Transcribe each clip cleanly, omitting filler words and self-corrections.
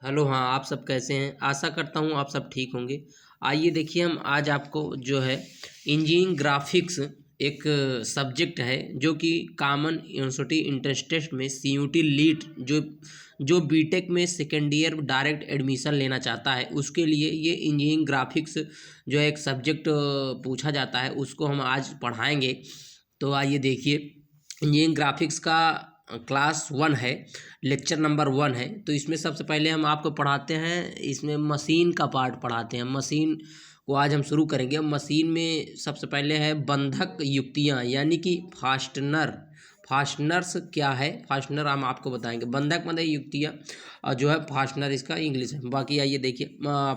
Hello. हाँ, आप सब कैसे हैं? आशा करता हूँ आप सब ठीक होंगे। आइए देखिए, हम आज आपको जो है इंजीनियरिंग ग्राफिक्स एक सब्जेक्ट है जो कि कॉमन यूनिवर्सिटी इंट्रेंस टेस्ट में सीयूटी लीट जो बीटेक में सेकेंड ईयर डायरेक्ट एडमिशन लेना चाहता है उसके लिए ये इंजीनियरिंग ग्राफिक्स जो है एक सब्जेक्ट पूछा जाता है, उसको हम आज पढ़ाएंगे। तो आइए देखिए, इंजीनियरिंग ग्राफिक्स का क्लास 1 है, लेक्चर नंबर 1 है। तो इसमें सबसे पहले हम आपको पढ़ाते हैं, इसमें मशीन का पार्ट पढ़ाते हैं। मशीन को आज हम शुरू करेंगे। मशीन में सबसे पहले है बंधक युक्तियाँ, यानी कि फास्टनर्स क्या है, फास्टनर हम आपको बताएंगे। बंधक मतलब युक्तियाँ और जो है फास्टनर इसका इंग्लिश है। बाकी आइए देखिए,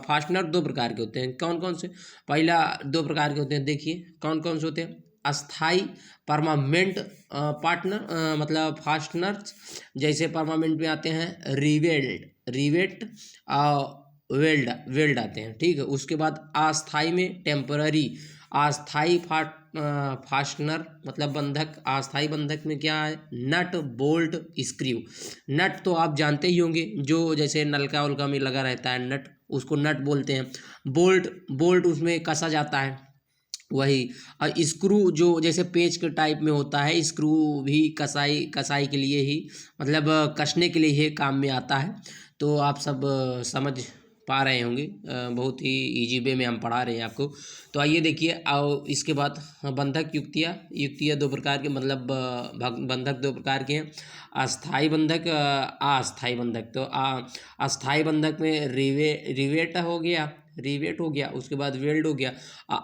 फास्टनर दो प्रकार के होते हैं। कौन कौन से? पहला दो प्रकार के होते हैं, देखिए कौन कौन से होते हैं। अस्थाई परमानेंट पार्टनर मतलब फास्टनर्स, जैसे परमानेंट में आते हैं रिवेट वेल्ड आते हैं, ठीक है। उसके बाद अस्थाई में टेम्पररी, अस्थाई फास्टनर मतलब बंधक। अस्थाई बंधक में क्या है? Nut bolt screw. नट तो आप जानते ही होंगे, जो जैसे नलका उलका में लगा रहता है नट, उसको नट बोलते हैं। बोल्ट उसमें कसा जाता है, वही। और स्क्रू जो जैसे पेच के टाइप में होता है, स्क्रू भी कसाई के लिए ही, मतलब कसने के लिए ही काम में आता है। तो आप सब समझ पा रहे होंगे, बहुत ही इजी वे में हम पढ़ा रहे हैं आपको। तो आइए देखिए, आओ इसके बाद बंधक युक्तियाँ दो प्रकार के, मतलब बंधक दो प्रकार के हैं। अस्थाई बंधक, अस्थाई बंधक। तो अस्थाई बंधक में रिवेट हो गया, उसके बाद वेल्ड हो गया।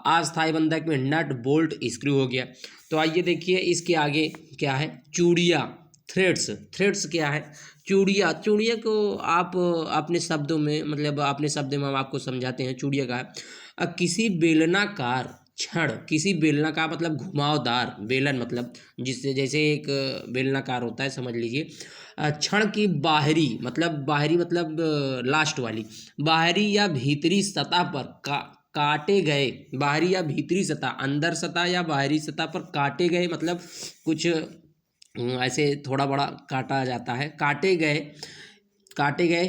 अस्थाई बंधक में नट बोल्ट स्क्रू हो गया। तो आइए देखिए, इसके आगे क्या है? चूड़ियाँ, थ्रेड्स क्या है? चूड़ियाँ को आप अपने शब्दों में, मतलब अपने शब्द में हम आपको समझाते हैं। चूड़ियाँ का है किसी बेलनाकार छड़, किसी बेलनाकार मतलब घुमावदार बेलन, मतलब जिससे जैसे एक बेलनाकार होता है, समझ लीजिए। छड़ की बाहरी मतलब लास्ट वाली, बाहरी या भीतरी सतह पर काटे गए, बाहरी या भीतरी सतह, अंदर सतह या बाहरी सतह पर काटे गए, मतलब कुछ ऐसे थोड़ा बड़ा काटा जाता है। काटे गए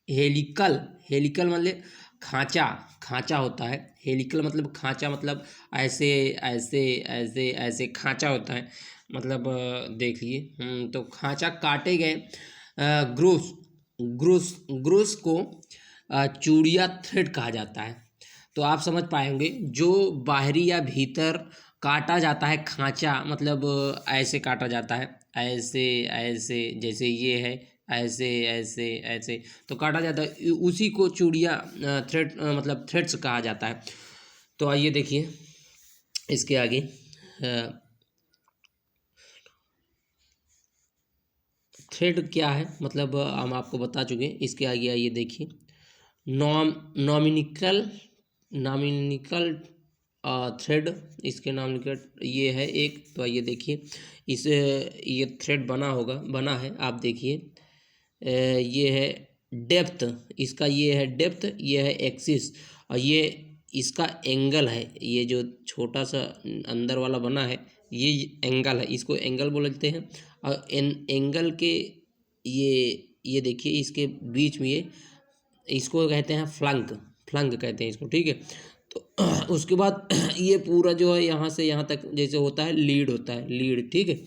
हेलिकल मतलब खांचा होता है। हेलिकल मतलब खांचा, मतलब ऐसे ऐसे ऐसे ऐसे खांचा होता है, मतलब देखिए। तो खांचा काटे गए ग्रोस को चूड़िया थ्रेड कहा जाता है। तो आप समझ पाएंगे, जो बाहरी या भीतर काटा जाता है खांचा, मतलब ऐसे काटा जाता है, ऐसे ऐसे, जैसे ये है ऐसे ऐसे ऐसे, तो काटा जाता है, उसी को चूड़िया थ्रेड मतलब थ्रेड्स कहा जाता है। तो आइए देखिए इसके आगे, थ्रेड क्या है, मतलब हम आपको बता चुके हैं। इसके आगे आइए देखिए, नॉमिनिकल थ्रेड, इसके नॉमिनिकल ये है एक। तो आइए देखिए, ये थ्रेड बना है, आप देखिए। ये है डेप्थ, इसका ये है डेप्थ, ये है एक्सिस, और ये इसका एंगल है। ये जो छोटा सा अंदर वाला बना है, ये एंगल है, इसको एंगल बोलते हैं। और एंगल के ये देखिए, इसके बीच में इसको कहते हैं फ्लंक कहते हैं इसको, ठीक है। तो उसके बाद ये पूरा जो है यहाँ से यहाँ तक जैसे होता है, लीड, ठीक है।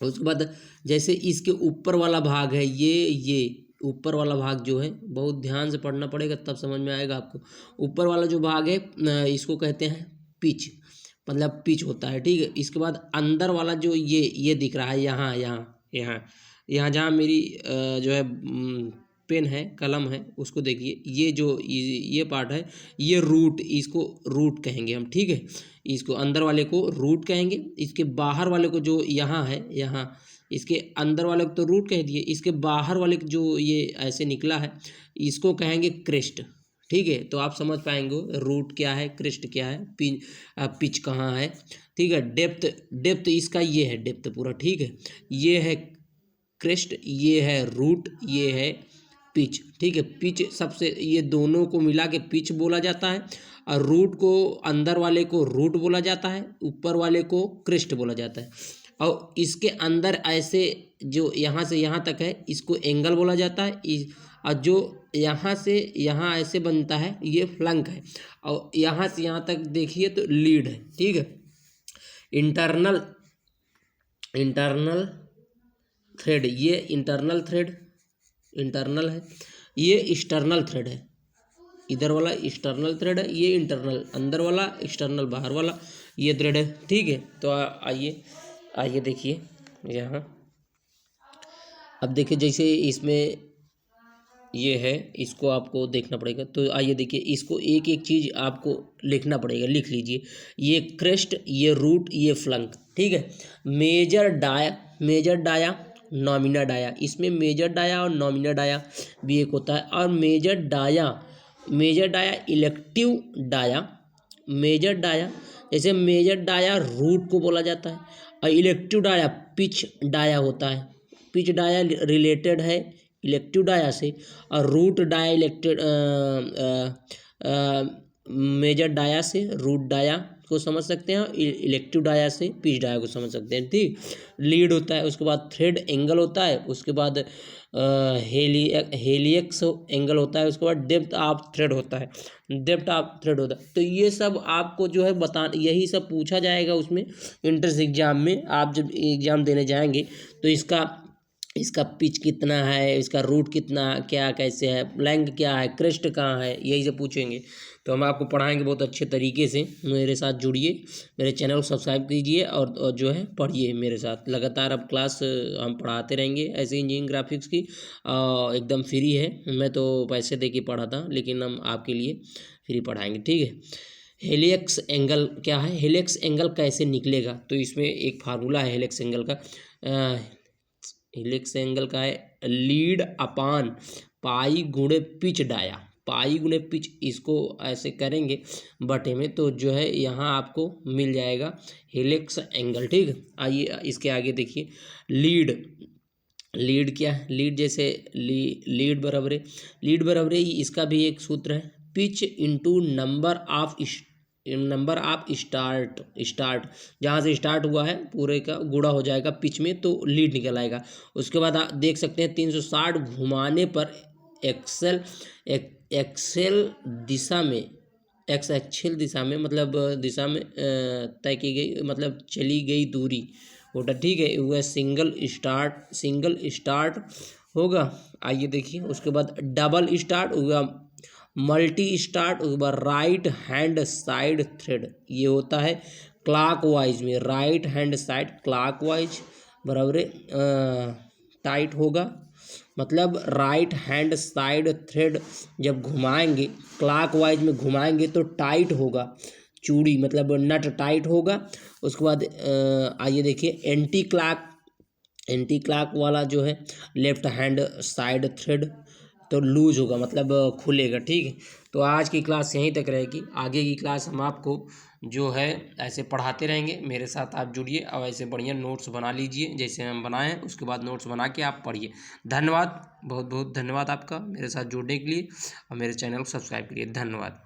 उसके बाद जैसे इसके ऊपर वाला भाग है, ये ऊपर वाला भाग जो है, बहुत ध्यान से पढ़ना पड़ेगा तब समझ में आएगा आपको। ऊपर वाला जो भाग है इसको कहते हैं पिच, मतलब पिच होता है, ठीक है। इसके बाद अंदर वाला जो ये दिख रहा है, यहाँ जहाँ मेरी जो है पेन है, कलम है, उसको देखिए। ये जो ये पार्ट है, ये रूट, इसको रूट कहेंगे हम, ठीक है। इसको अंदर वाले को रूट कहेंगे। इसके बाहर वाले को जो यहाँ है, यहाँ इसके अंदर वाले को तो रूट कह दिए, इसके बाहर वाले को जो ये ऐसे निकला है, इसको कहेंगे क्रेस्ट, ठीक है। तो आप समझ पाएंगे रूट क्या है, क्रेस्ट क्या है, पिच कहाँ है, ठीक है। डेप्थ इसका ये है डेप्थ पूरा, ठीक है। ये है क्रेस्ट, ये है रूट, ये है पिच, ठीक है। पिच सबसे, ये दोनों को मिला के पिच बोला जाता है। और रूट को, अंदर वाले को रूट बोला जाता है, ऊपर वाले को क्रेस्ट बोला जाता है। और इसके अंदर ऐसे जो यहाँ से यहाँ तक है, इसको एंगल बोला जाता है। और जो यहाँ से यहाँ ऐसे बनता है ये फ्लंक है, और यहाँ से यहाँ तक देखिए तो लीड है। ठीक है, इंटरनल थ्रेड, ये इंटरनल है, ये एक्सटर्नल थ्रेड है। इधर वाला एक्सटर्नल थ्रेड है, ये इंटरनल अंदर वाला, एक्सटर्नल बाहर वाला, ये थ्रेड है। ठीक है, तो आइए देखिए यहाँ। अब देखिए जैसे इसमें ये है, इसको आपको देखना पड़ेगा। तो आइए देखिए, इसको एक एक चीज़ आपको लिखना पड़ेगा, लिख लीजिए। ये क्रेस्ट, ये रूट, ये फ्लंक। ठीक है, मेजर डाया नॉमिना डाया, इसमें मेजर डाया और नॉमिना डाया भी एक होता है। और मेजर डाया इलेक्टिव डाया, जैसे मेजर डाया रूट को बोला जाता है, और इलेक्टिव डाया पिच डाया होता है। पिच डाया रिलेटेड है इलेक्टिव डाया से, और रूट डाया मेजर डाया से रूट डाया को समझ सकते हैं, इलेक्टिव डाया से पिच डाया को समझ सकते हैं। ठीक, लीड होता है, उसके बाद थ्रेड एंगल होता है, उसके बाद हेलियक्स एंगल होता है, उसके बाद डेप्थ ऑफ थ्रेड होता है। तो ये सब आपको जो है यही सब पूछा जाएगा उसमें एंट्रेंस एग्जाम में। आप जब एग्ज़ाम देने जाएंगे तो इसका पिच कितना है, इसका रूट कितना, क्या कैसे है, लेंथ क्या है, क्रेस्ट कहाँ है, यही सब पूछेंगे। तो हम आपको पढ़ाएंगे बहुत अच्छे तरीके से। मेरे साथ जुड़िए, मेरे चैनल को सब्सक्राइब कीजिए, और जो है पढ़िए मेरे साथ लगातार। अब क्लास हम पढ़ाते रहेंगे ऐसे इंजीनियरिंग ग्राफिक्स की, एकदम फ्री है। मैं तो पैसे दे के पढ़ाता, लेकिन हम आपके लिए फ्री पढ़ाएंगे। ठीक है, हेलिक्स एंगल क्या है, हेलिक्स एंगल कैसे निकलेगा, तो इसमें एक फार्मूला है हेलिक्स एंगल का। हेलिक्स एंगल का है लीड अपान पाई गुणे पिच डाया, पाई गुणे पिच, इसको ऐसे करेंगे बटे में, तो जो है यहाँ आपको मिल जाएगा हेलिक्स एंगल। ठीक है, आइए इसके आगे देखिए। लीड क्या है, लीड जैसे लीड बराबर है, इसका भी एक सूत्र है, pitch into number of start, जहाँ से स्टार्ट हुआ है पूरे का गुणा हो जाएगा पिच में, तो लीड निकल आएगा। उसके बाद आप देख सकते हैं 360 घुमाने पर एक्सेल दिशा में मतलब दिशा में तय की गई, मतलब चली गई दूरी होता। ठीक है, वह सिंगल स्टार्ट होगा। आइए देखिए, उसके बाद डबल स्टार्ट हुआ, मल्टी स्टार्ट, उसके बाद राइट हैंड साइड थ्रेड, ये होता है क्लॉकवाइज में, राइट हैंड साइड क्लॉकवाइज बराबर टाइट होगा, मतलब राइट हैंड साइड थ्रेड जब घुमाएंगे क्लॉकवाइज में घुमाएंगे तो टाइट होगा, चूड़ी मतलब नट टाइट होगा। उसके बाद आइए देखिए, एंटी क्लॉक वाला जो है लेफ्ट हैंड साइड थ्रेड तो लूज होगा, मतलब खुलेगा। ठीक है, तो आज की क्लास यहीं तक रहेगी। आगे की क्लास हम आपको जो है ऐसे पढ़ाते रहेंगे। मेरे साथ आप जुड़िए और ऐसे बढ़िया नोट्स बना लीजिए जैसे हम बनाए हैं, उसके बाद नोट्स बना के आप पढ़िए। धन्यवाद, बहुत बहुत धन्यवाद आपका मेरे साथ जुड़ने के लिए, और मेरे चैनल को सब्सक्राइब करिए। धन्यवाद।